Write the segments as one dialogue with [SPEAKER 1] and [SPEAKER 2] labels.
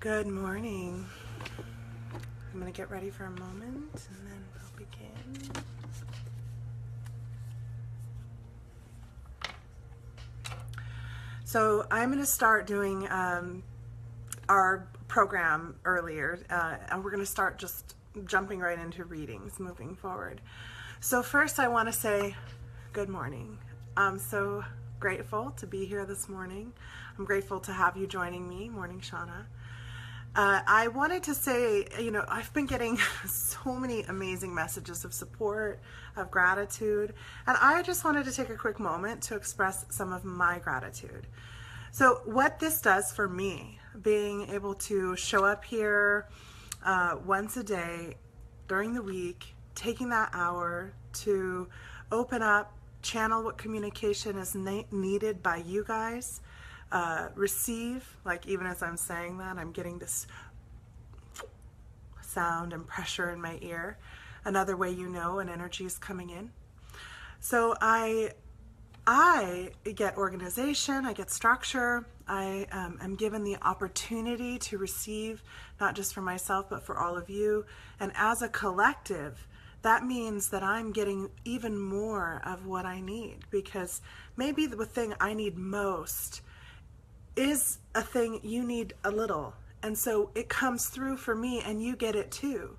[SPEAKER 1] Good morning. I'm going to get ready for a moment and then we'll begin. So I'm going to start doing our program earlier, and we're going to start just jumping right into readings moving forward. So first I want to say good morning. I'm so grateful to be here this morning. I'm grateful to have you joining me. Morning, Shauna. I wanted to say, I've been getting so many amazing messages of support, of gratitude, and I just wanted to take a quick moment to express some of my gratitude. So what this does for me, being able to show up here once a day during the week, taking that hour to open up, channel what communication is needed by you guys, receive, like even as I'm saying that, I'm getting this sound and pressure in my ear. Another way an energy is coming in. So I get organization, I get structure, I am given the opportunity to receive, not just for myself, but for all of you. And as a collective, that means that I'm getting even more of what I need, because maybe the thing I need most is a thing you need a little, and so it comes through for me and you get it too.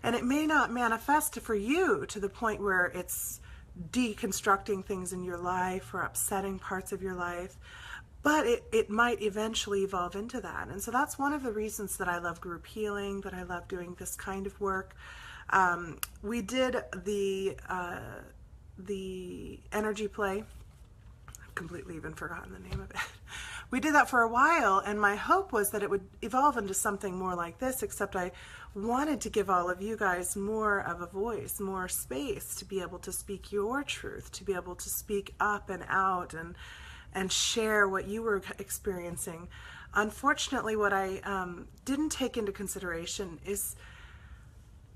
[SPEAKER 1] And it may not manifest for you to the point where it's deconstructing things in your life or upsetting parts of your life, but it might eventually evolve into that. And so that's one of the reasons that I love group healing, that I love doing this kind of work. We did the energy play. I've completely even forgotten the name of it. We did that for a while, and my hope was that it would evolve into something more like this, except I wanted to give all of you guys more of a voice, more space to be able to speak your truth, to be able to speak up and out and share what you were experiencing. Unfortunately, what I didn't take into consideration is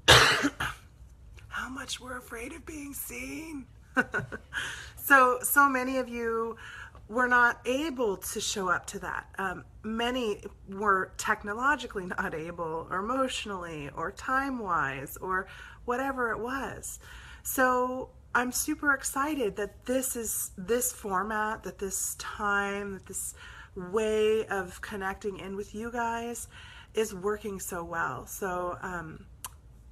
[SPEAKER 1] how much we're afraid of being seen. So many of you were not able to show up to that. Many were technologically not able, or emotionally, or time-wise, or whatever it was. So I'm super excited that this format, that this time, that this way of connecting in with you guys is working so well. So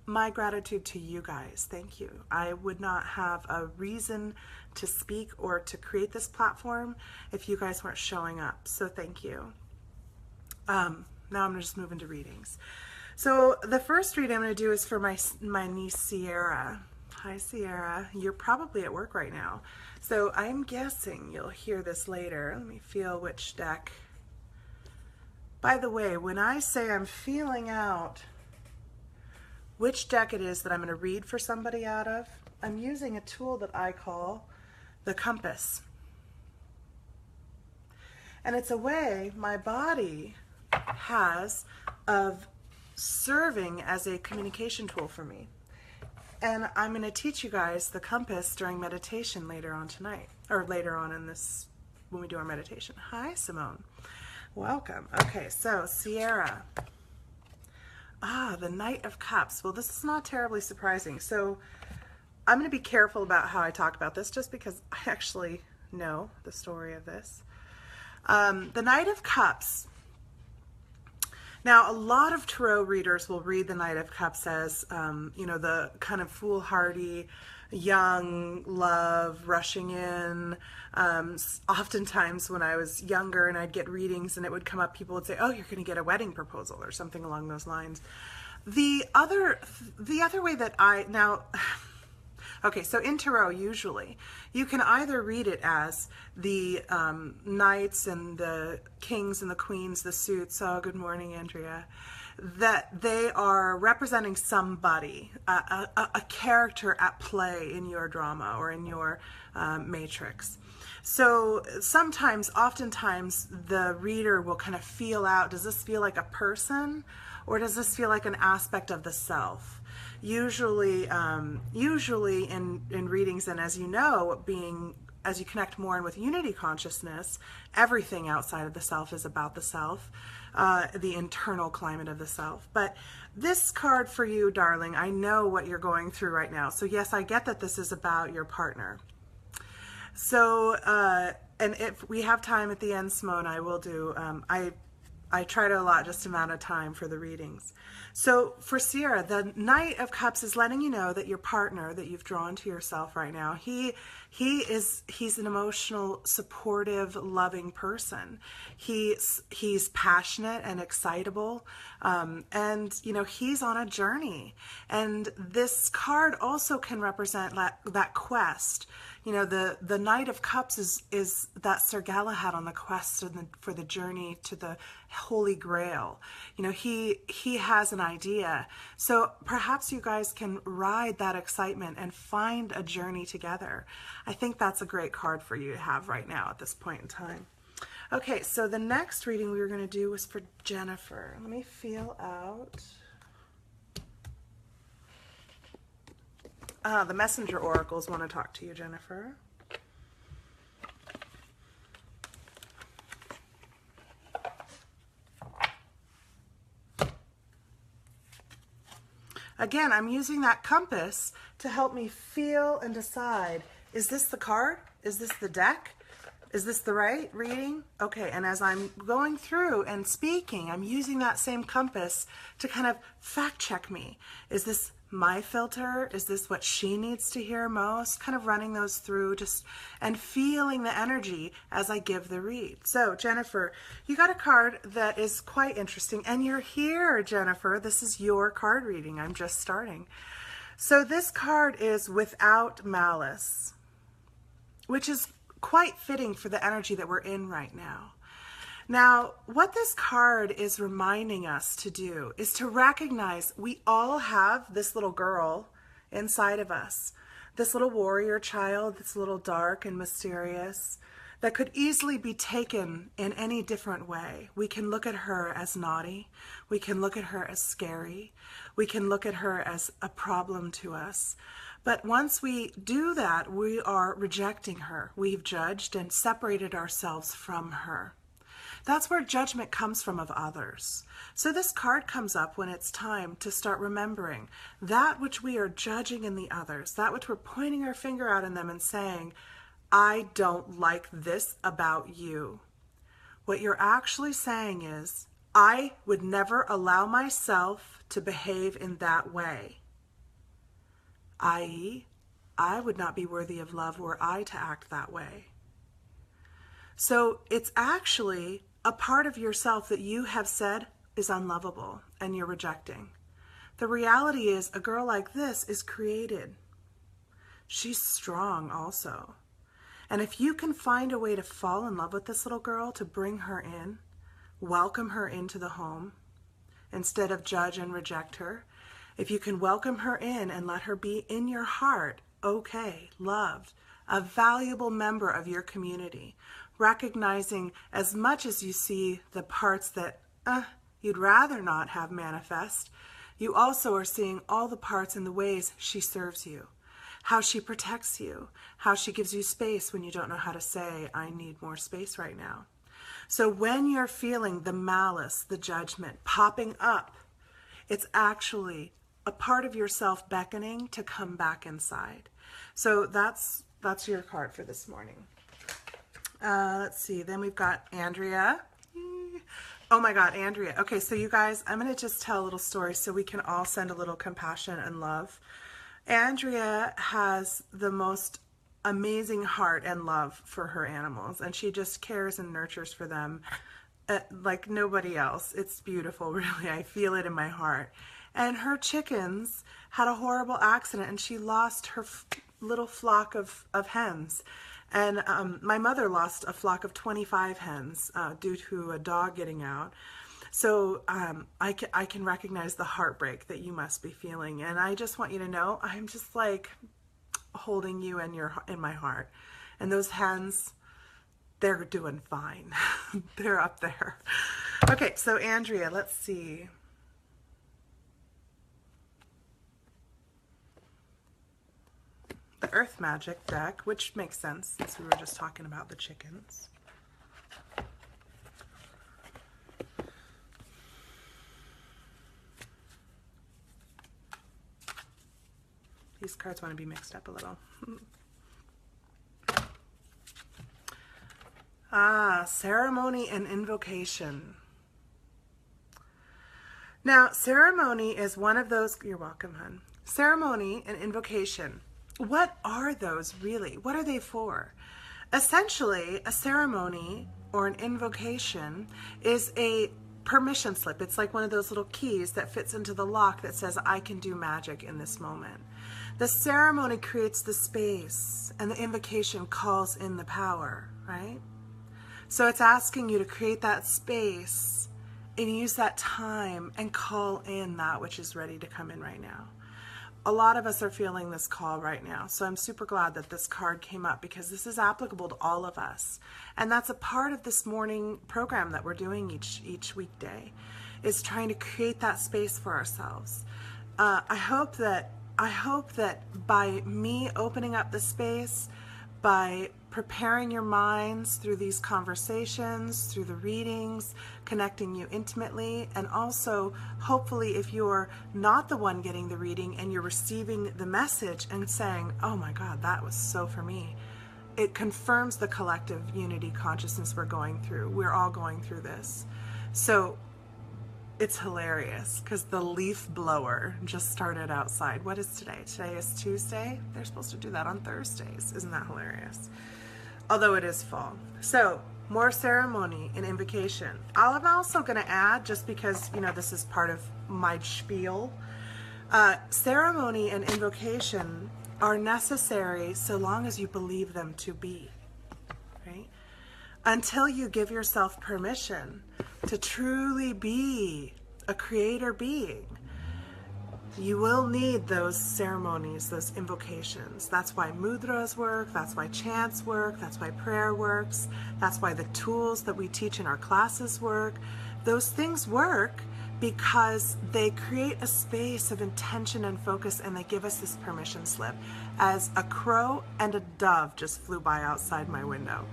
[SPEAKER 1] my gratitude to you guys. Thank you. I would not have a reason to speak or to create this platform if you guys weren't showing up. So thank you. Now I'm going to just move into readings. So the first read I'm going to do is for my niece Sierra. Hi Sierra. You're probably at work right now, so I'm guessing you'll hear this later. Let me feel which deck. By the way, when I say I'm feeling out which deck it is that I'm going to read for somebody out of, I'm using a tool that I call the compass. And it's a way my body has of serving as a communication tool for me. And I'm going to teach you guys the compass during meditation later on tonight, or later on in this, when we do our meditation. Hi, Simone. Welcome. Okay, so Sierra. The Knight of Cups. Well, this is not terribly surprising. So I'm going to be careful about how I talk about this, just because I actually know the story of this. The Knight of Cups. Now, a lot of tarot readers will read the Knight of Cups as, the kind of foolhardy, young love rushing in. Oftentimes when I was younger and I'd get readings and it would come up, people would say, oh, you're going to get a wedding proposal or something along those lines. The other way that okay, so in tarot, usually you can either read it as the knights and the kings and the queens, the suits. Oh, good morning, Andrea. That they are representing somebody, a character at play in your drama or in your matrix. So oftentimes the reader will kind of feel out, does this feel like a person or does this feel like an aspect of the self? Usually in readings, and as you know, as you connect more in with unity consciousness, everything outside of the self is about the self. the internal climate of the self. But this card for you, darling, I know what you're going through right now. So yes, I get that this is about your partner. So, and if we have time at the end, Simone, I will do, I try to allot just amount of time for the readings. So for Sierra, the Knight of Cups is letting you know that your partner that you've drawn to yourself right now, he's an emotional, supportive, loving person. He's passionate and excitable, and you know, he's on a journey. And this card also can represent that quest. You know, the Knight of Cups is that Sir Galahad on the quest for the journey to the Holy Grail. You know, he has an idea. So perhaps you guys can ride that excitement and find a journey together. I think that's a great card for you to have right now at this point in time. Okay, so the next reading we were going to do was for Jennifer. Let me feel out. The messenger oracles want to talk to you, Jennifer. Again, I'm using that compass to help me feel and decide, is this the card? Is this the deck? Is this the right reading? Okay, and as I'm going through and speaking, I'm using that same compass to kind of fact check me. Is this my filter? Is this what she needs to hear most? Kind of running those through and feeling the energy as I give the read. So Jennifer, you got a card that is quite interesting, and you're here, Jennifer. This is your card reading. I'm just starting. So this card is Without Malice, which is quite fitting for the energy that we're in right now. Now, what this card is reminding us to do is to recognize we all have this little girl inside of us, this little warrior child that's a little dark and mysterious, that could easily be taken in any different way. We can look at her as naughty. We can look at her as scary. We can look at her as a problem to us. But once we do that, we are rejecting her. We've judged and separated ourselves from her. That's where judgment comes from of others. So this card comes up when it's time to start remembering that which we are judging in the others, that which we're pointing our finger out in them and saying, I don't like this about you. What you're actually saying is, I would never allow myself to behave in that way. i.e., I would not be worthy of love were I to act that way. So it's actually a part of yourself that you have said is unlovable and you're rejecting. The reality is a girl like this is created. She's strong also. And if you can find a way to fall in love with this little girl, to bring her in, welcome her into the home, instead of judge and reject her, if you can welcome her in and let her be in your heart, okay, loved, a valuable member of your community, recognizing as much as you see the parts that you'd rather not have manifest, you also are seeing all the parts and the ways she serves you, how she protects you, how she gives you space when you don't know how to say, I need more space right now. So when you're feeling the malice, the judgment popping up, it's actually a part of yourself beckoning to come back inside. So that's your card for this morning. Let's see, then we've got Andrea. Oh my God, Andrea. Okay, so you guys, I'm going to just tell a little story so we can all send a little compassion and love. Andrea has the most amazing heart and love for her animals, and she just cares and nurtures for them like nobody else. It's beautiful, really. I feel it in my heart. And her chickens had a horrible accident, and she lost her little flock of hens. And my mother lost a flock of 25 hens due to a dog getting out. So I can recognize the heartbreak that you must be feeling. And I just want you to know, I'm just like holding you in my heart. And those hens, they're doing fine. They're up there. Okay, so Andrea, let's see. The Earth Magic deck, which makes sense since we were just talking about the chickens. These cards want to be mixed up a little. Ceremony and invocation. Now, ceremony is one of those, you're welcome, hon. Ceremony and invocation. What are those really? What are they for? Essentially, a ceremony or an invocation is a permission slip. It's like one of those little keys that fits into the lock that says, I can do magic in this moment. The ceremony creates the space, and the invocation calls in the power, right? So it's asking you to create that space and use that time and call in that which is ready to come in right now. A lot of us are feeling this call right now. So I'm super glad that this card came up, because this is applicable to all of us. And that's a part of this morning program that we're doing each weekday, is trying to create that space for ourselves. I hope that by me opening up the space, by preparing your minds through these conversations, through the readings, connecting you intimately, and also hopefully if you're not the one getting the reading and you're receiving the message and saying, oh my God, that was so for me, it confirms the collective unity consciousness we're going through. We're all going through this. So it's hilarious because the leaf blower just started outside. What is today? Today is Tuesday. They're supposed to do that on Thursdays. Isn't that hilarious? Although it is fall. So more ceremony and invocation. I'm also going to add, just because, you know, this is part of my spiel, ceremony and invocation are necessary so long as you believe them to be, right? Until you give yourself permission to truly be a creator being, you will need those ceremonies, those invocations. That's why mudras work, that's why chants work, that's why prayer works, that's why the tools that we teach in our classes work. Those things work because they create a space of intention and focus, and they give us this permission slip. As a crow and a dove just flew by outside my window.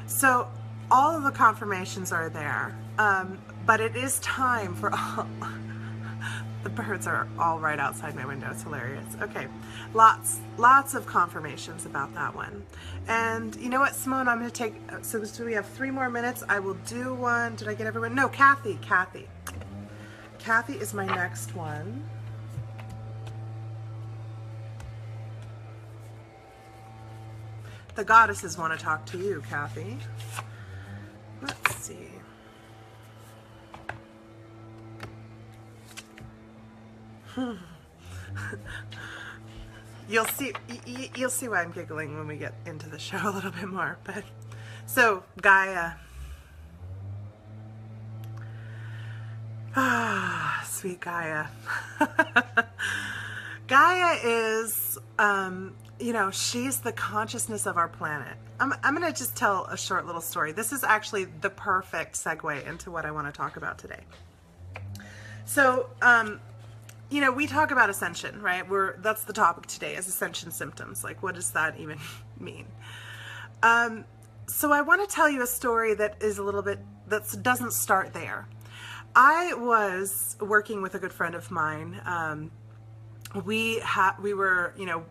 [SPEAKER 1] So all of the confirmations are there, but it is time for all... The birds are all right outside my window. It's hilarious. Okay, lots of confirmations about that one. And you know what, Simone, I'm going to take, so we have 3 more minutes. I will do one. Did I get everyone? No, Kathy. Kathy is my next one. The goddesses want to talk to you, Kathy. Let's see. You'll see why I'm giggling when we get into the show a little bit more. But so Gaia, sweet Gaia. Gaia is, you know, she's the consciousness of our planet. I'm going to just tell a short little story. This is actually the perfect segue into what I want to talk about today. So, you know, we talk about ascension, right? That's the topic today, is ascension symptoms. Like, what does that even mean? So I want to tell you a story that is a little bit, that doesn't start there. I was working with a good friend of mine. We were, you know,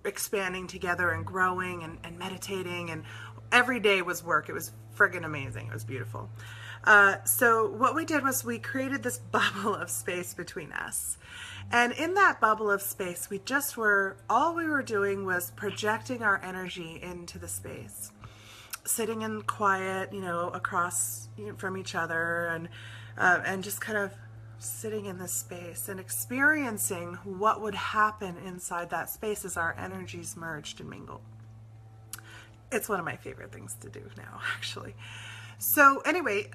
[SPEAKER 1] expanding together and growing and meditating, and every day was work. It was friggin' amazing. It was beautiful. So what we did was we created this bubble of space between us. And in that bubble of space, all we were doing was projecting our energy into the space, sitting in quiet, you know, across from each other, and just kind of sitting in this space and experiencing what would happen inside that space as our energies merged and mingled. It's one of my favorite things to do now, actually. So anyway,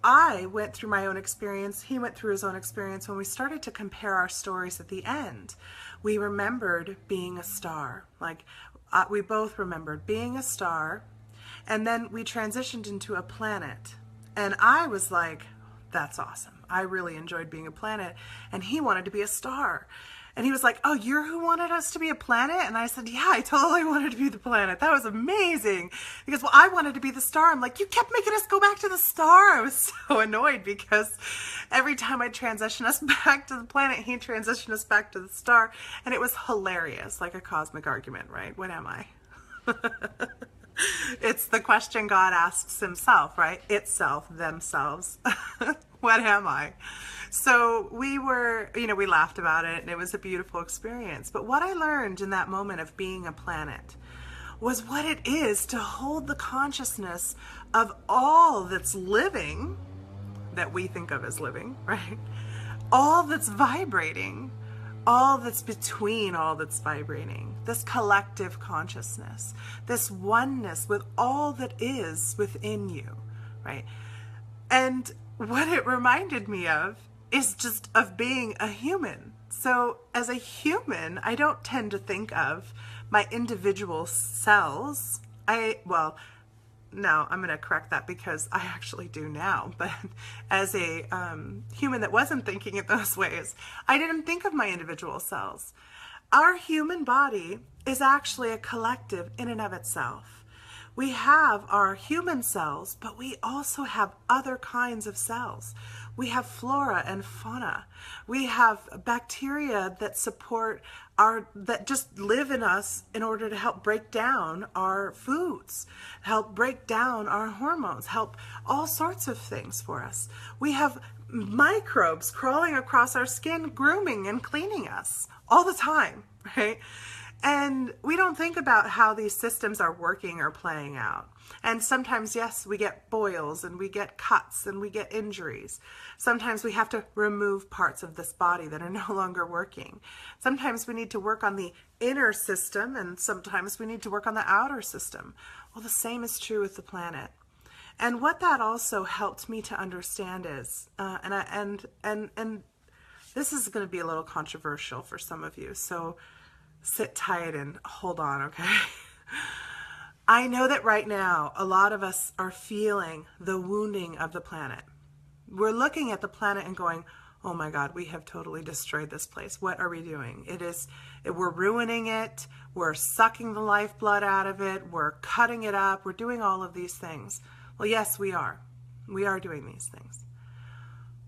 [SPEAKER 1] I went through my own experience. He went through his own experience. When we started to compare our stories at the end, we remembered being a star. Like, we both remembered being a star, and then we transitioned into a planet. And I was like, that's awesome. I really enjoyed being a planet. And he wanted to be a star. And he was like, oh, you're who wanted us to be a planet? And I said, yeah, I totally wanted to be the planet. That was amazing. He goes, well, I wanted to be the star. I'm like, you kept making us go back to the star. I was so annoyed because every time I transition us back to the planet, he transitioned us back to the star. And it was hilarious, like a cosmic argument, right? What am I? It's the question God asks himself, right? Itself, themselves. What am I? So we were, we laughed about it, and it was a beautiful experience. But what I learned in that moment of being a planet was what it is to hold the consciousness of all that's living, that we think of as living, right? All that's vibrating, all that's between all that's vibrating, this collective consciousness, this oneness with all that is within you, right? And what it reminded me of is just of being a human. So as a human, I don't tend to think of my individual cells. No, I'm going to correct that because I actually do now. But as a human that wasn't thinking it those ways, I didn't think of my individual cells. Our human body is actually a collective in and of itself. We have our human cells, but we also have other kinds of cells. We have flora and fauna. We have bacteria that support that just live in us in order to help break down our foods, help break down our hormones, help all sorts of things for us. We have microbes crawling across our skin, grooming and cleaning us all the time, right? And we don't think about how these systems are working or playing out. And sometimes, yes, we get boils and we get cuts and we get injuries. Sometimes we have to remove parts of this body that are no longer working. Sometimes we need to work on the inner system, and sometimes we need to work on the outer system. Well, the same is true with the planet. And what that also helped me to understand is, and this is going to be a little controversial for some of you, so sit tight and hold on, okay? I know that right now, a lot of us are feeling the wounding of the planet. We're looking at the planet and going, oh my God, we have totally destroyed this place. What are we doing? We're ruining it. We're sucking the lifeblood out of it. We're cutting it up. We're doing all of these things. Well, yes, we are. We are doing these things.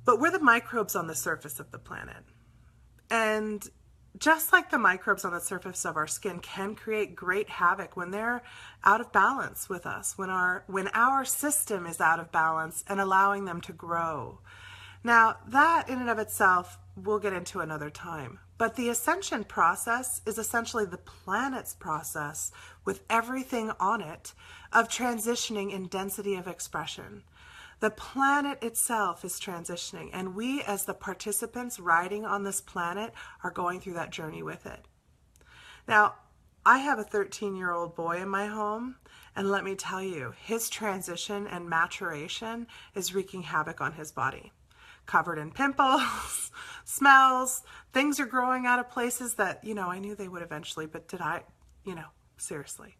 [SPEAKER 1] But we're the microbes on the surface of the planet. And just like the microbes on the surface of our skin can create great havoc when they're out of balance with us, when our system is out of balance and allowing them to grow. Now, that in and of itself, we'll get into another time. But the ascension process is essentially the planet's process with everything on it of transitioning in density of expression. The planet itself is transitioning, and we as the participants riding on this planet are going through that journey with it. Now, I have a 13-year-old boy in my home, and let me tell you, his transition and maturation is wreaking havoc on his body. Covered in pimples, smells, things are growing out of places that, I knew they would eventually, but did I, seriously.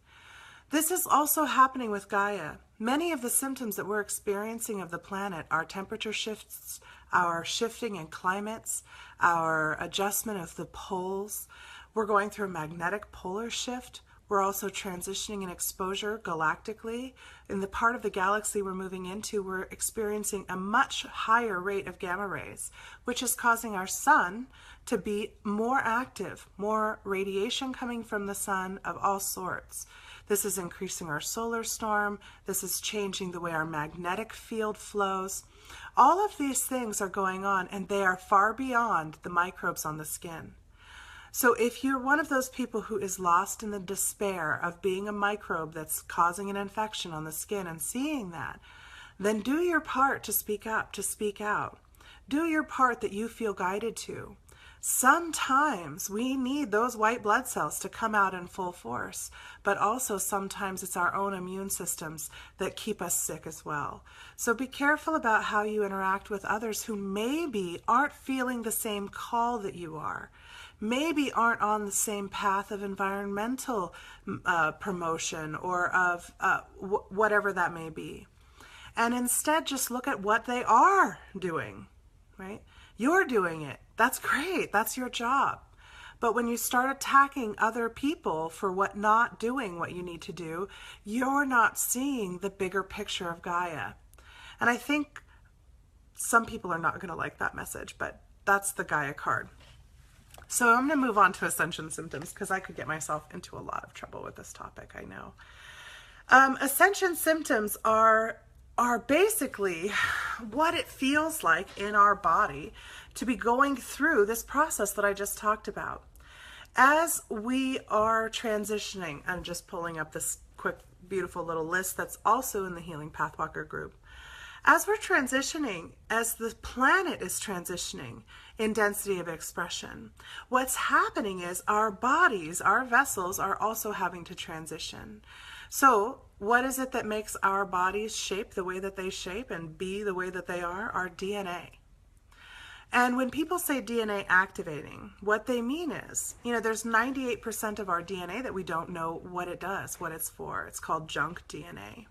[SPEAKER 1] This is also happening with Gaia. Many of the symptoms that we're experiencing of the planet, our temperature shifts, our shifting in climates, our adjustment of the poles. We're going through a magnetic polar shift. We're also transitioning in exposure galactically. In the part of the galaxy we're moving into, we're experiencing a much higher rate of gamma rays, which is causing our sun to be more active, more radiation coming from the sun of all sorts. This is increasing our solar storm. This is changing the way our magnetic field flows. All of these things are going on, and they are far beyond the microbes on the skin. So if you're one of those people who is lost in the despair of being a microbe that's causing an infection on the skin and seeing that, then do your part to speak up, to speak out. Do your part that you feel guided to. Sometimes we need those white blood cells to come out in full force, but also sometimes it's our own immune systems that keep us sick as well. So be careful about how you interact with others who maybe aren't feeling the same call that you are, maybe aren't on the same path of environmental promotion or of whatever that may be. And instead just look at what they are doing, right? You're doing it. That's great. That's your job. But when you start attacking other people for not doing what you need to do, you're not seeing the bigger picture of Gaia. And I think some people are not going to like that message, but that's the Gaia card. So I'm going to move on to Ascension Symptoms because I could get myself into a lot of trouble with this topic, I know. Ascension symptoms are basically what it feels like in our body to be going through this process that I just talked about. As we are transitioning, I'm just pulling up this quick, beautiful little list that's also in the Healing Pathwalker group. As we're transitioning, as the planet is transitioning in density of expression, what's happening is our bodies, our vessels are also having to transition. So what is it that makes our bodies shape the way that they shape and be the way that they are? Our DNA. And when people say DNA activating, what they mean is, there's 98% of our DNA that we don't know what it does, what it's for. It's called junk DNA.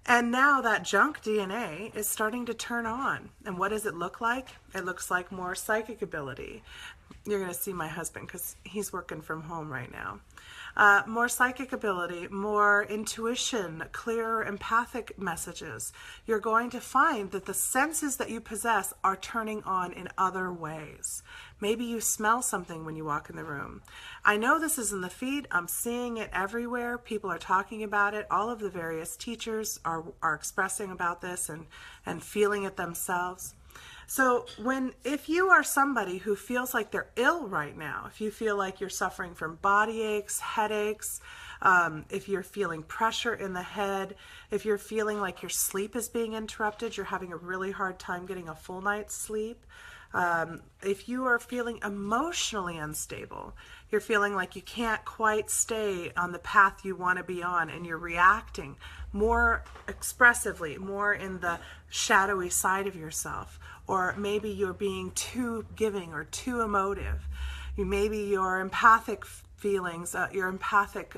[SPEAKER 1] And now that junk DNA is starting to turn on. And what does it look like? It looks like more psychic ability. You're going to see my husband because he's working from home right now. More psychic ability, more intuition, clearer empathic messages. You're going to find that the senses that you possess are turning on in other ways. Maybe you smell something when you walk in the room. I know this is in the feed. I'm seeing it everywhere. People are talking about it. All of the various teachers are expressing about this and feeling it themselves. So if you are somebody who feels like they're ill right now, if you feel like you're suffering from body aches, headaches, if you're feeling pressure in the head, if you're feeling like your sleep is being interrupted, you're having a really hard time getting a full night's sleep, if you are feeling emotionally unstable, you're feeling like you can't quite stay on the path you want to be on and you're reacting more expressively, more in the shadowy side of yourself, or maybe you're being too giving or too emotive. Maybe your empathic feelings, your empathic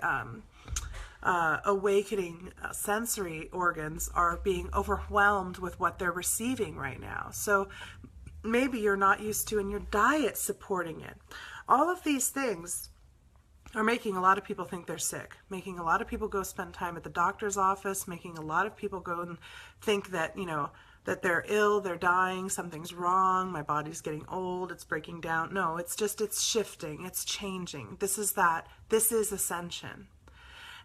[SPEAKER 1] awakening sensory organs are being overwhelmed with what they're receiving right now. So maybe you're not used to, and your diet supporting it. All of these things are making a lot of people think they're sick, making a lot of people go spend time at the doctor's office, making a lot of people go and think that, that they're ill, they're dying, something's wrong, my body's getting old, it's breaking down. No, it's shifting, it's changing. This is ascension.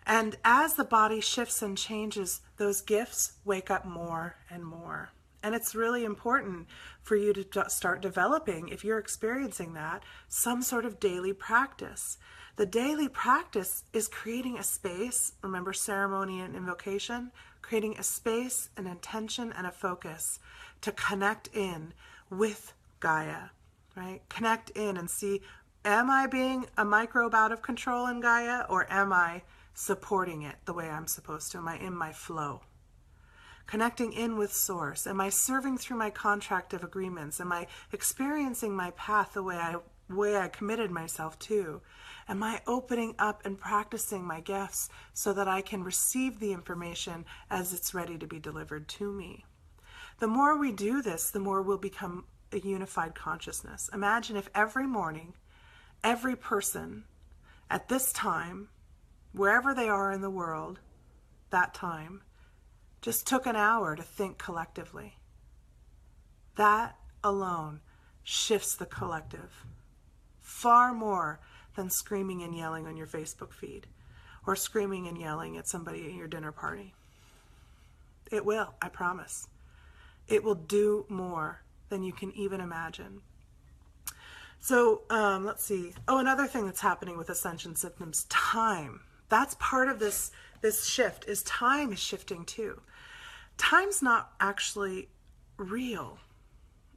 [SPEAKER 1] And as the body shifts and changes, those gifts wake up more and more. And it's really important for you to start developing, if you're experiencing that, some sort of daily practice. The daily practice is creating a space, remember ceremony and invocation, creating a space, an intention, and a focus to connect in with Gaia, right? Connect in and see, am I being a microbe out of control in Gaia, or am I supporting it the way I'm supposed to? Am I in my flow? Connecting in with Source. Am I serving through my contract of agreements? Am I experiencing my path the way I committed myself to? Am I opening up and practicing my gifts so that I can receive the information as it's ready to be delivered to me? The more we do this, the more we'll become a unified consciousness. Imagine if every morning, every person at this time, wherever they are in the world, that time, just took an hour to think collectively. That alone shifts the collective far more than screaming and yelling on your Facebook feed or screaming and yelling at somebody at your dinner party. It will, I promise. It will do more than you can even imagine. So let's see. Oh, another thing that's happening with Ascension Symptoms, time. That's part of this shift, is time is shifting too. Time's not actually real.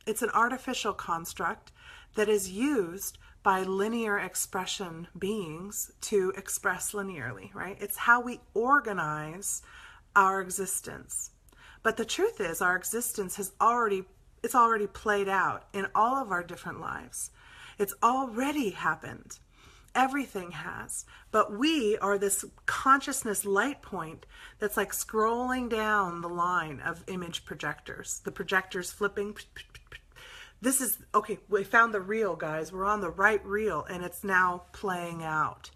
[SPEAKER 1] It's an artificial construct that is used by linear expression beings to express linearly, right? It's how we organize our existence. But the truth is, our existence it's already played out in all of our different lives. It's already happened. Everything has. But we are this consciousness light point that's like scrolling down the line of image projectors. The projectors flipping. This is, okay, we found the reel, guys. We're on the right reel, and it's now playing out.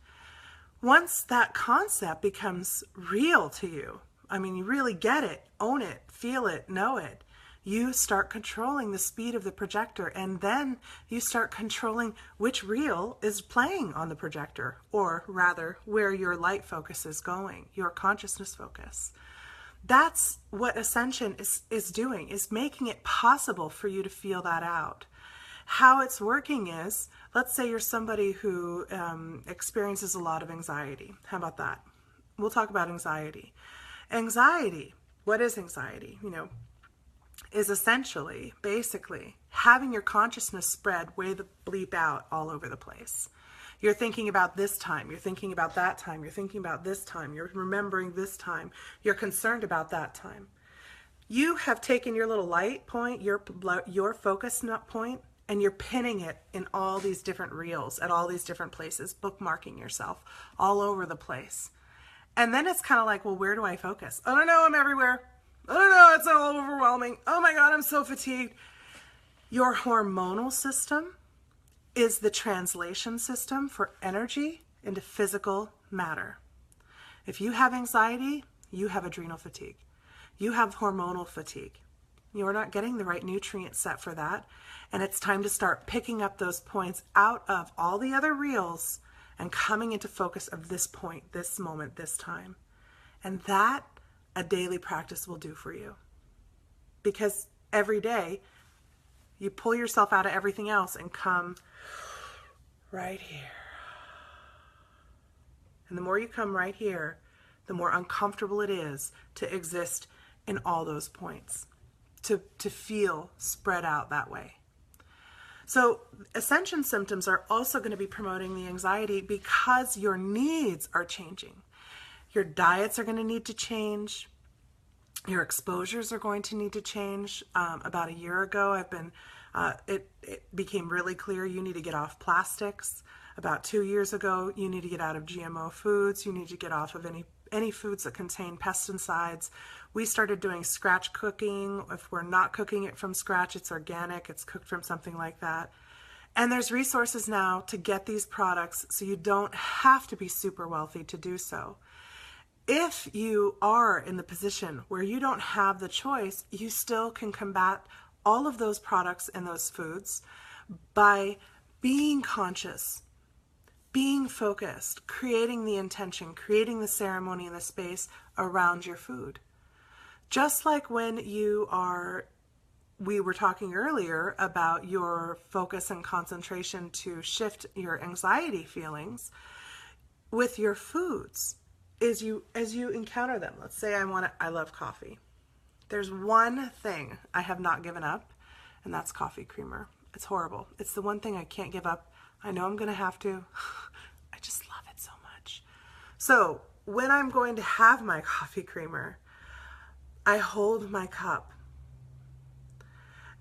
[SPEAKER 1] Once that concept becomes real to you, I mean, you really get it, own it, feel it, know it, you start controlling the speed of the projector, and then you start controlling which reel is playing on the projector, or rather, where your light focus is going, your consciousness focus. That's what Ascension is doing, is making it possible for you to feel that out. How it's working is, let's say you're somebody who experiences a lot of anxiety. How about that? We'll talk about anxiety. Anxiety, what is anxiety? You know, is essentially, basically, having your consciousness spread way the bleep out all over the place. You're thinking about this time, you're thinking about that time, you're thinking about this time, you're remembering this time, you're concerned about that time. You have taken your little light point, your focus point, and you're pinning it in all these different reels at all these different places, bookmarking yourself all over the place. And then it's kind of like, well, where do I focus? I don't know, I'm everywhere. I don't know, it's all overwhelming. Oh my God, I'm so fatigued. Your hormonal system is the translation system for energy into physical matter. If you have anxiety, you have adrenal fatigue. You have hormonal fatigue. You're not getting the right nutrient set for that. And it's time to start picking up those points out of all the other reels and coming into focus of this point, this moment, this time. And that a daily practice will do for you. Because every day you pull yourself out of everything else and come right here. And the more you come right here, the more uncomfortable it is to exist in all those points, to feel spread out that way. So Ascension Symptoms are also going to be promoting the anxiety because your needs are changing. Your diets are going to need to change. Your exposures are going to need to change. About a year ago, it became really clear you need to get off plastics. About 2 years ago, you need to get out of GMO foods. You need to get off of any foods that contain pesticides. We started doing scratch cooking. If we're not cooking it from scratch, it's organic. It's cooked from something like that. And there's resources now to get these products so you don't have to be super wealthy to do so. If you are in the position where you don't have the choice, you still can combat all of those products and those foods by being conscious, being focused, creating the intention, creating the ceremony and the space around your food. Just like when we were talking earlier about your focus and concentration to shift your anxiety feelings with your foods, as you encounter them. Let's say I love coffee. There's one thing I have not given up, and that's coffee creamer. It's horrible. It's the one thing I can't give up. I know I'm going to have to. I just love it so much. So when I'm going to have my coffee creamer, I hold my cup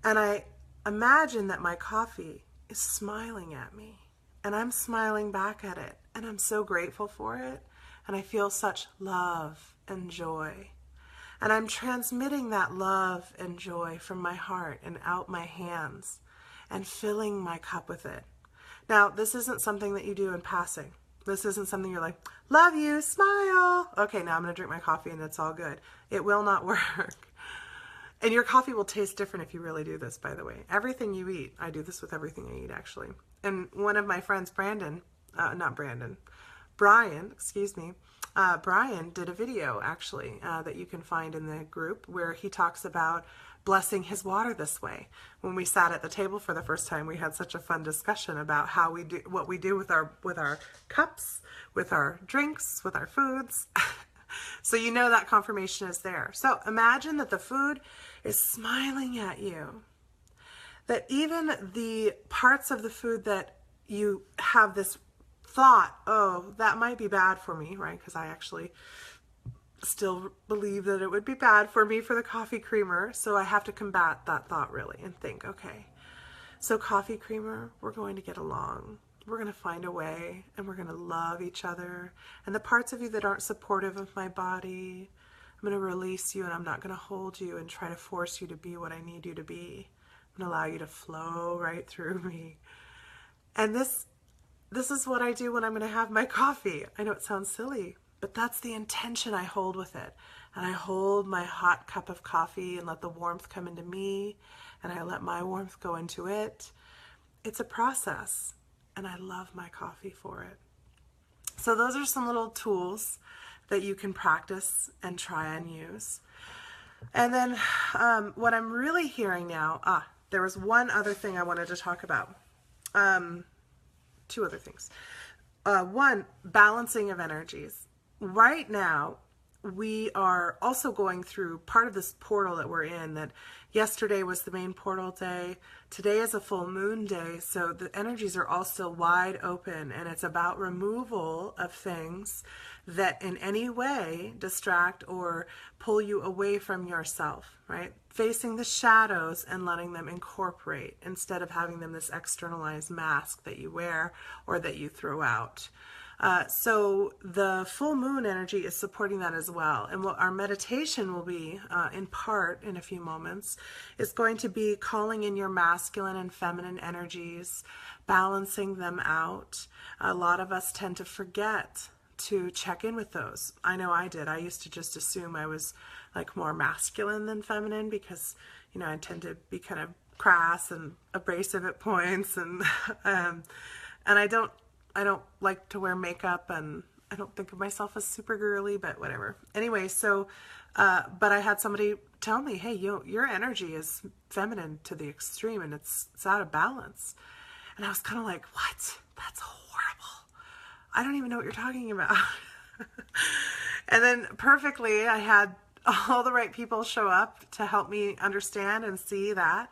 [SPEAKER 1] and I imagine that my coffee is smiling at me and I'm smiling back at it, and I'm so grateful for it, and I feel such love and joy. And I'm transmitting that love and joy from my heart and out my hands and filling my cup with it. Now, this isn't something that you do in passing. This isn't something you're like, love you, smile. Okay, now I'm going to drink my coffee and it's all good. It will not work. And your coffee will taste different if you really do this, by the way. Everything you eat, I do this with everything I eat, actually. And one of my friends, Brian, Brian did a video, actually, that you can find in the group where he talks about blessing his water this way. When we sat at the table for the first time, we had such a fun discussion about how we do what we do with our cups, with our drinks, with our foods. So you know that confirmation is there. So imagine that the food is smiling at you. That even the parts of the food that you have this thought, oh, that might be bad for me, right? Because I actually still believe that it would be bad for me for the coffee creamer. So I have to combat that thought really and think, okay, so coffee creamer, we're going to get along. We're going to find a way and we're going to love each other. And the parts of you that aren't supportive of my body, I'm going to release you and I'm not going to hold you and try to force you to be what I need you to be. and allow you to flow right through me. And this is what I do when I'm going to have my coffee. I know it sounds silly, but that's the intention I hold with it. And I hold my hot cup of coffee and let the warmth come into me, and I let my warmth go into it. It's a process, and I love my coffee for it. So those are some little tools that you can practice and try and use. And then what I'm really hearing now, there was one other thing I wanted to talk about. Two other things. One, balancing of energies. Right now, we are also going through part of this portal that we're in, that yesterday was the main portal day. Today is a full moon day, so the energies are all still wide open, and it's about removal of things that in any way distract or pull you away from yourself, right? Facing the shadows and letting them incorporate instead of having them this externalized mask that you wear or that you throw out. So the full moon energy is supporting that as well. And what our meditation will be, in part, in a few moments, is going to be calling in your masculine and feminine energies, balancing them out. A lot of us tend to forget to check in with those. I know I did. I used to just assume I was like more masculine than feminine because, you know, I tend to be kind of crass and abrasive at points, and I don't like to wear makeup, and I don't think of myself as super girly, but whatever. Anyway, so, but I had somebody tell me, hey, your energy is feminine to the extreme, and it's out of balance. And I was kind of like, what? That's horrible. I don't even know what you're talking about. And then perfectly, I had all the right people show up to help me understand and see that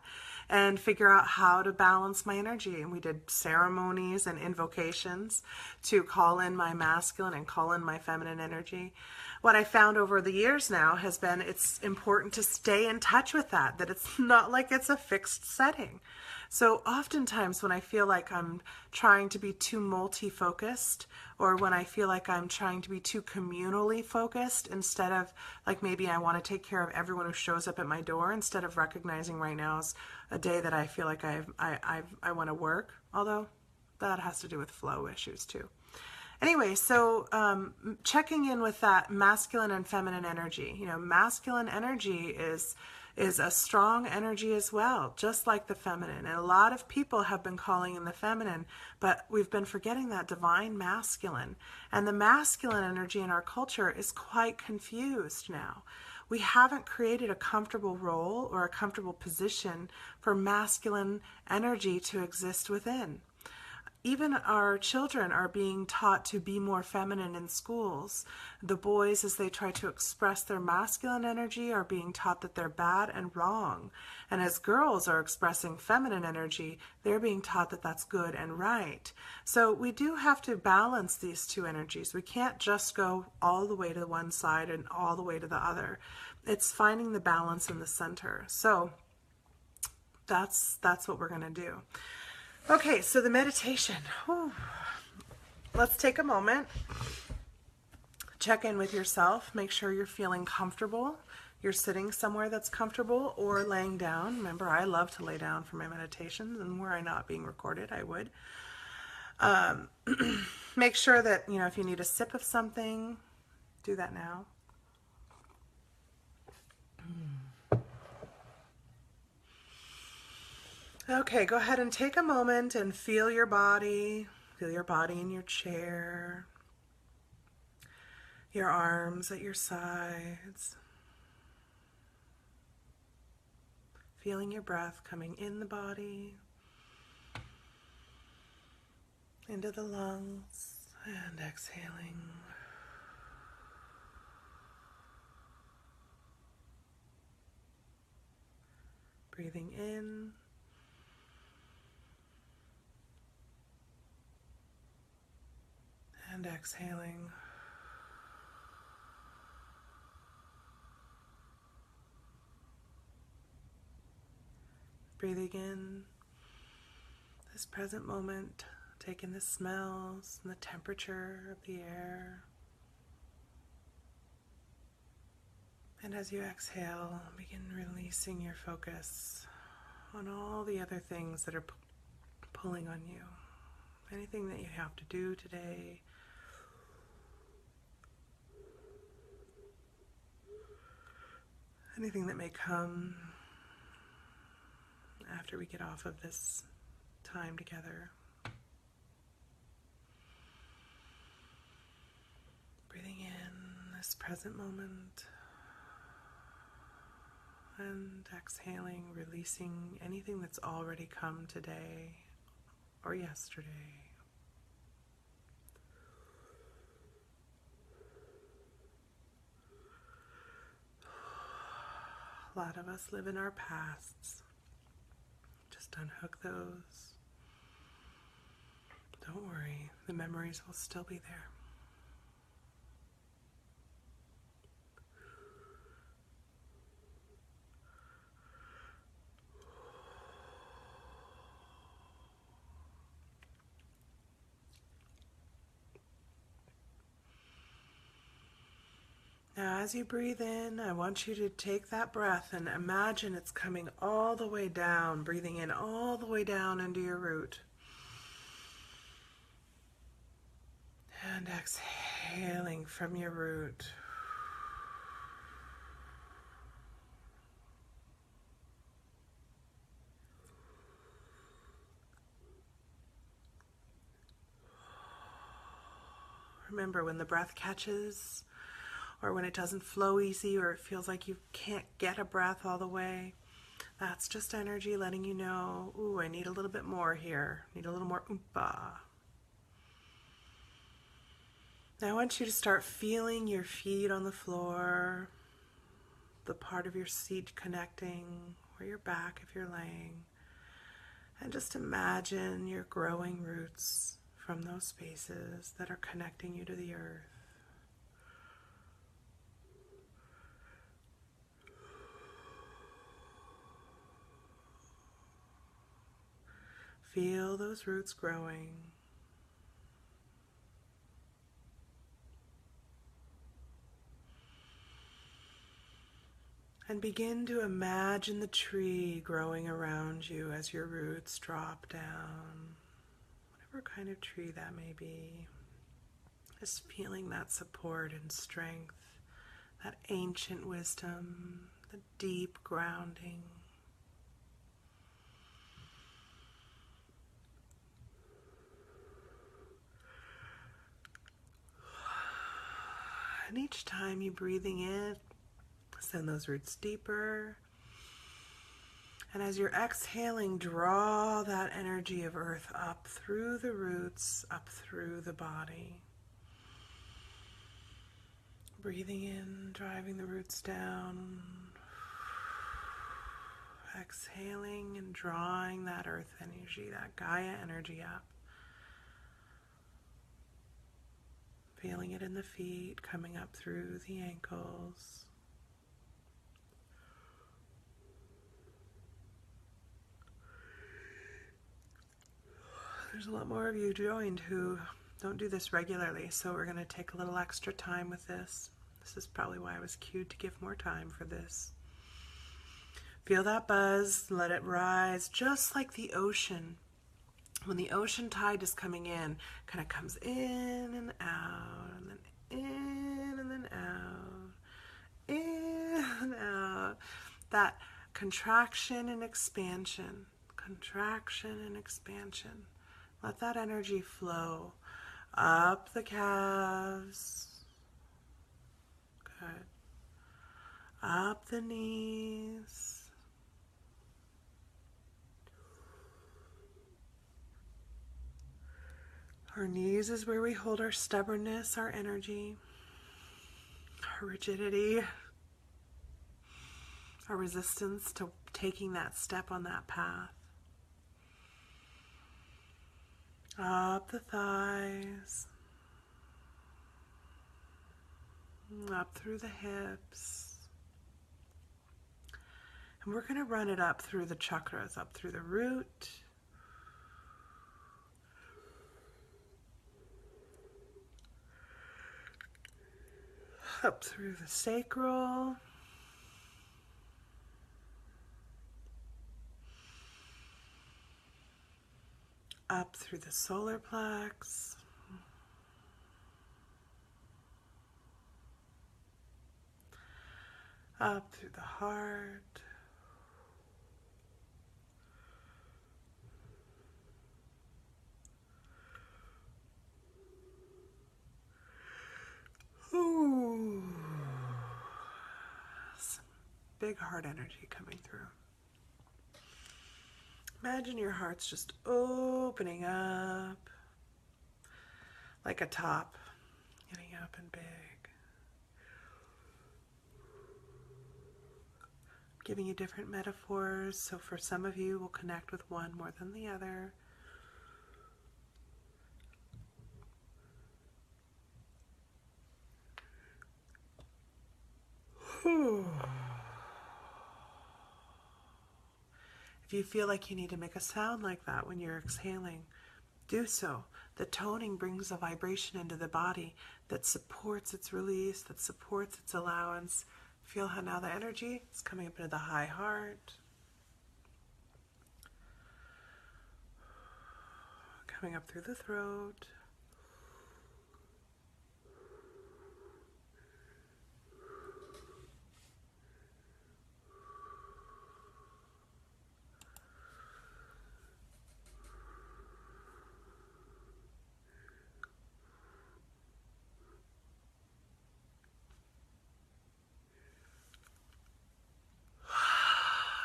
[SPEAKER 1] and figure out how to balance my energy. And we did ceremonies and invocations to call in my masculine and call in my feminine energy. What I found over the years now has been it's important to stay in touch with that it's not like it's a fixed setting. So oftentimes when I feel like I'm trying to be too multi-focused, or when I feel like I'm trying to be too communally focused, instead of like maybe I want to take care of everyone who shows up at my door, instead of recognizing right now is a day that I feel like I want to work, although that has to do with flow issues too. Anyway, so checking in with that masculine and feminine energy. You know, masculine energy is a strong energy as well, just like the feminine. And a lot of people have been calling in the feminine, but we've been forgetting that divine masculine. And the masculine energy in our culture is quite confused now. We haven't created a comfortable role or a comfortable position for masculine energy to exist within. Even our children are being taught to be more feminine in schools. The boys, as they try to express their masculine energy, are being taught that they're bad and wrong. And as girls are expressing feminine energy, they're being taught that that's good and right. So we do have to balance these two energies. We can't just go all the way to one side and all the way to the other. It's finding the balance in the center. So that's what we're going to do. Okay, so the meditation. Whew. Let's take a moment. Check in with yourself. Make sure you're feeling comfortable. You're sitting somewhere that's comfortable or laying down. Remember, I love to lay down for my meditations, and were I not being recorded, I would. Make sure that, you know, if you need a sip of something, do that now. Okay, go ahead and take a moment and feel your body. Feel your body in your chair, your arms at your sides. Feeling your breath coming in the body, into the lungs, and exhaling. Breathing in. And exhaling. Breathing in this present moment, taking the smells and the temperature of the air. And as you exhale, begin releasing your focus on all the other things that are pulling on you. Anything that you have to do today. Anything that may come after we get off of this time together. Breathing in this present moment and exhaling, releasing anything that's already come today or yesterday. A lot of us live in our pasts. Just unhook those. Don't worry, the memories will still be there. Now, as you breathe in, I want you to take that breath and imagine it's coming all the way down, breathing in all the way down into your root. And exhaling from your root. Remember, when the breath catches, or when it doesn't flow easy, or it feels like you can't get a breath all the way, that's just energy letting you know, ooh, I need a little bit more here. Need a little more oompa. Now I want you to start feeling your feet on the floor, the part of your seat connecting, or your back if you're laying. And just imagine your growing roots from those spaces that are connecting you to the earth. Feel those roots growing. And begin to imagine the tree growing around you as your roots drop down, whatever kind of tree that may be. Just feeling that support and strength, that ancient wisdom, the deep grounding. And each time you're breathing in, send those roots deeper. And as you're exhaling, draw that energy of earth up through the roots, up through the body. Breathing in, driving the roots down. Exhaling and drawing that earth energy, that Gaia energy up. Feeling it in the feet, coming up through the ankles. There's a lot more of you joined who don't do this regularly, so we're going to take a little extra time with this. This is probably why I was cued to give more time for this. Feel that buzz, let it rise, just like the ocean. When the ocean tide is coming in, kind of comes in and out, and then in and then out, in and out. That contraction and expansion, contraction and expansion. Let that energy flow up the calves. Good. Up the knees. Our knees is where we hold our stubbornness, our energy, our rigidity, our resistance to taking that step on that path. Up the thighs, up through the hips. And we're going to run it up through the chakras, up through the root, up through the sacral, up through the solar plex, up through the heart, ooh, some big heart energy coming through. Imagine your heart's just opening up like a top, getting up and big. Giving you different metaphors, so for some of you, we'll connect with one more than the other. If you feel like you need to make a sound like that when you're exhaling, do so. The toning brings a vibration into the body that supports its release, that supports its allowance. Feel how now the energy is coming up into the high heart, coming up through the throat,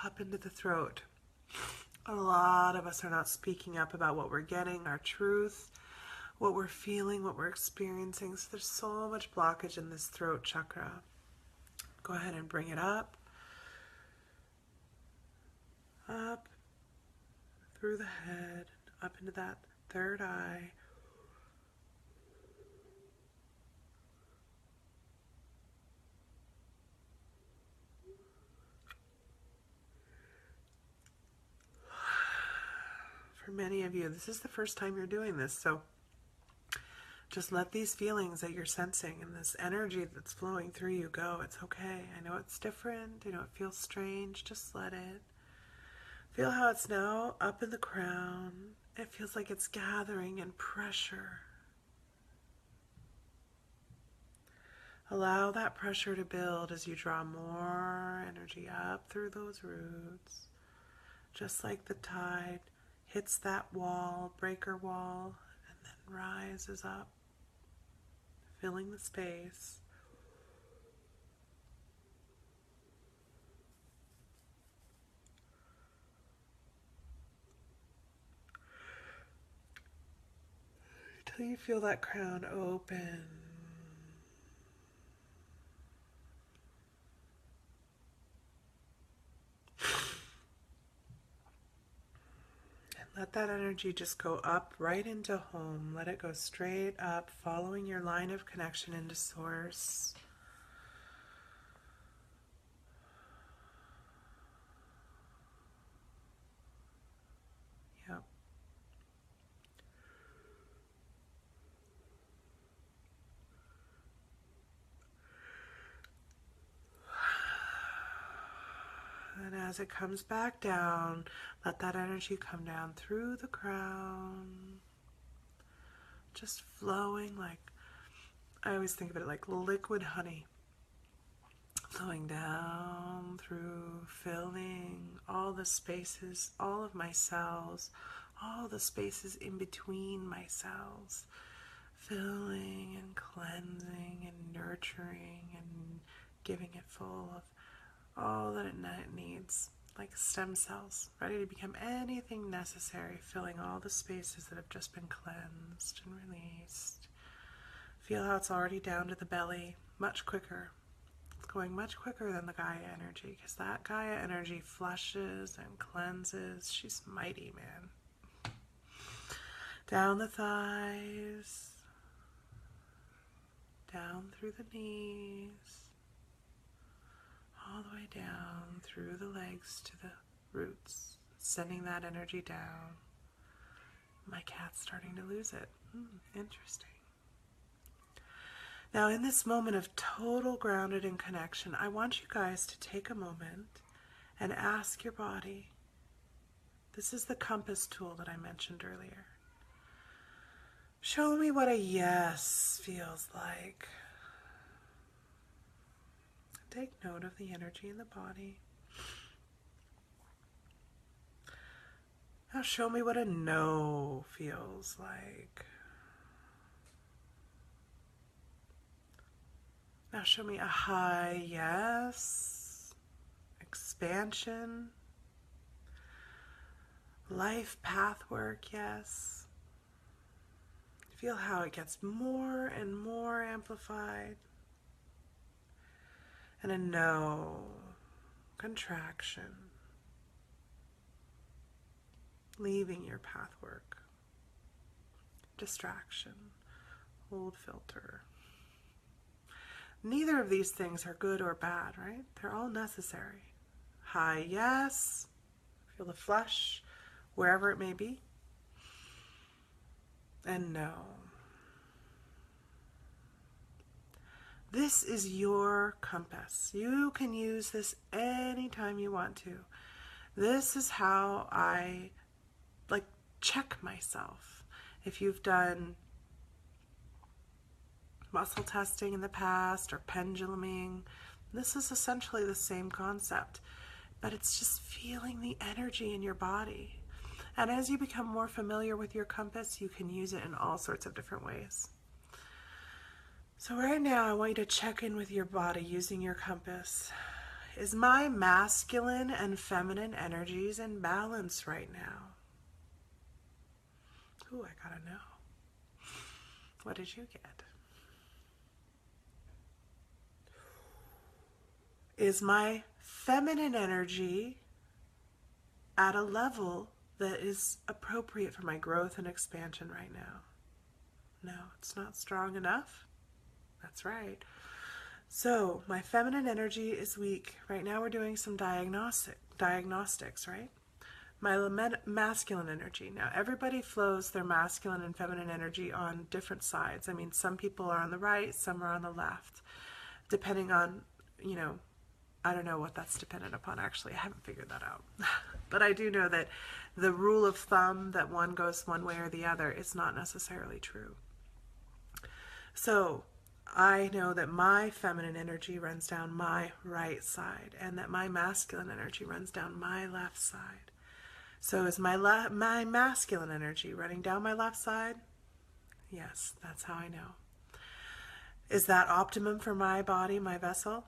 [SPEAKER 1] up into the throat. A lot of us are not speaking up about what we're getting, our truth, what we're feeling, what we're experiencing. So there's so much blockage in this throat chakra. Go ahead and bring it up through the head, up into that third eye. For many of you, this is the first time you're doing this, so just let these feelings that you're sensing and this energy that's flowing through you go. It's okay. I know it's different. I know it feels strange. Just let it. Feel how it's now up in the crown. It feels like it's gathering in pressure. Allow that pressure to build as you draw more energy up through those roots, just like the tide hits that wall, breaker wall, and then rises up, filling the space. Until you feel that crown open. Let that energy just go up right into home. Let it go straight up, following your line of connection into source. Yep. And as it comes back down, let that energy come down through the crown. Just flowing like, I always think of it like liquid honey. Flowing down through, filling all the spaces, all of my cells, all the spaces in between my cells. Filling and cleansing and nurturing and giving it full of all that it needs, like stem cells, ready to become anything necessary, filling all the spaces that have just been cleansed and released. Feel how it's already down to the belly, much quicker. It's going much quicker than the Gaia energy, because that Gaia energy flushes and cleanses. She's mighty, man. Down the thighs, down through the knees, all the way down through the legs to the roots, sending that energy down. My cat's starting to lose it. Interesting. Now, in this moment of total grounded and connection, I want you guys to take a moment and ask your body. This is the compass tool that I mentioned earlier. Show me what a yes feels like. Take note of the energy in the body. Now show me what a no feels like. Now show me a high yes, expansion, life path work yes. Feel how it gets more and more amplified. And a no, contraction, leaving your path work, distraction, old filter. Neither of these things are good or bad, right? They're all necessary. High yes, feel the flush, wherever it may be. And no. This is your compass. You can use this anytime you want to. This is how I check myself. If you've done muscle testing in the past or penduluming, this is essentially the same concept, but it's just feeling the energy in your body. And as you become more familiar with your compass, you can use it in all sorts of different ways. So right now, I want you to check in with your body using your compass. Is my masculine and feminine energies in balance right now? Ooh, I gotta know. What did you get? Is my feminine energy at a level that is appropriate for my growth and expansion right now? No, it's not strong enough. That's right. So my feminine energy is weak. Right now we're doing some diagnostics, right? My masculine energy. Now everybody flows their masculine and feminine energy on different sides. I mean, some people are on the right, some are on the left, depending on, I don't know what that's dependent upon, actually. I haven't figured that out. But I do know that the rule of thumb that one goes one way or the other is not necessarily true. So I know that my feminine energy runs down my right side and that my masculine energy runs down my left side. So is my masculine energy running down my left side? Yes, that's how I know. Is that optimum for my body, my vessel?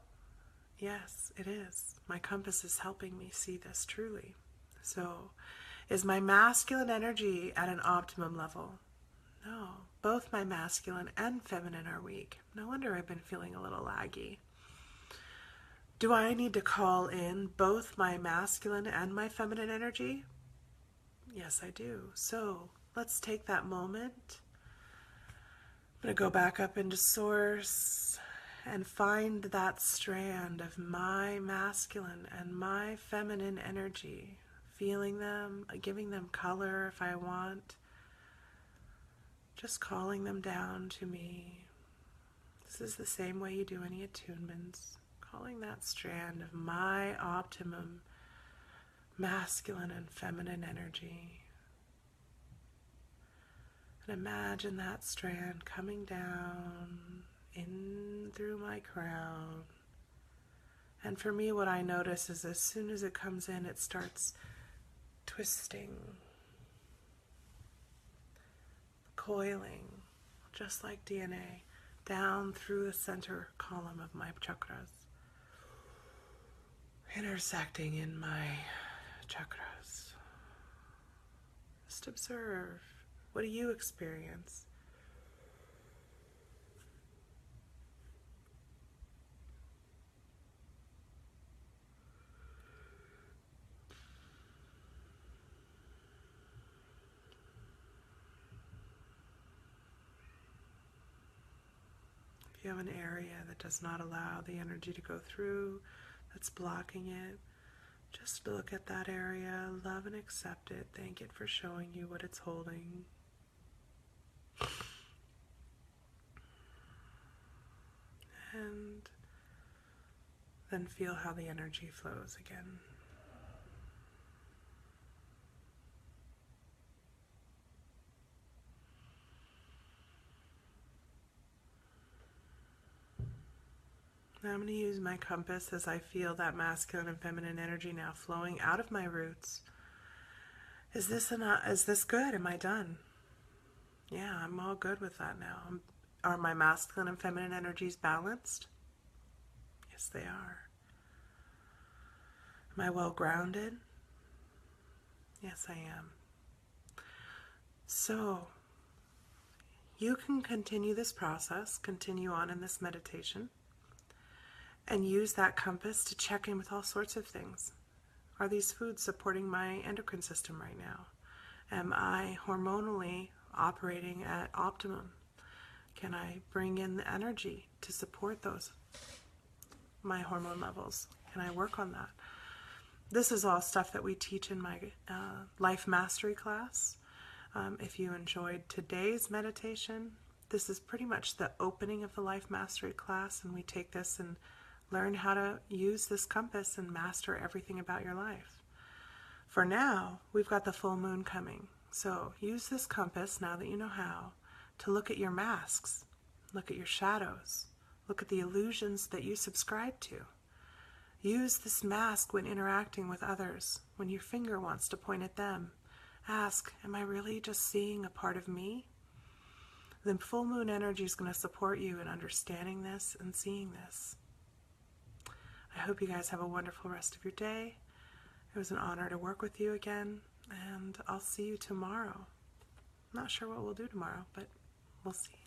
[SPEAKER 1] Yes, it is. My compass is helping me see this truly. So, is my masculine energy at an optimum level? No, both my masculine and feminine are weak. No wonder I've been feeling a little laggy. Do I need to call in both my masculine and my feminine energy? Yes, I do. So, let's take that moment. I'm going to go back up into Source and find that strand of my masculine and my feminine energy, feeling them, giving them color if I want, just calling them down to me. This is the same way you do any attunements, calling that strand of my optimum masculine and feminine energy. And imagine that strand coming down in through my crown. And for me, what I notice is as soon as it comes in, it starts twisting, coiling, just like DNA, down through the center column of my chakras, intersecting in my chakras. Just observe. What do you experience? If you have an area that does not allow the energy to go through, that's blocking it, just look at that area, love and accept it, thank it for showing you what it's holding. And then feel how the energy flows again. Now I'm going to use my compass as I feel that masculine and feminine energy now flowing out of my roots. Is this good? Am I done? Yeah, I'm all good with that now. Are my masculine and feminine energies balanced? Yes, they are. Am I well grounded? Yes, I am. So, you can continue this process, continue on in this meditation, and use that compass to check in with all sorts of things. Are these foods supporting my endocrine system right now? Am I hormonally operating at optimum? Can I bring in the energy to support my hormone levels? Can I work on that? This is all stuff that we teach in my Life Mastery class. If you enjoyed today's meditation, this is pretty much the opening of the Life Mastery class, and we take this and learn how to use this compass and master everything about your life. For now, we've got the full moon coming. So use this compass, now that you know how, to look at your masks, look at your shadows, look at the illusions that you subscribe to. Use this mask when interacting with others, when your finger wants to point at them. Ask, am I really just seeing a part of me? The full moon energy is going to support you in understanding this and seeing this. I hope you guys have a wonderful rest of your day. It was an honor to work with you again, and I'll see you tomorrow. I'm not sure what we'll do tomorrow, but we'll see.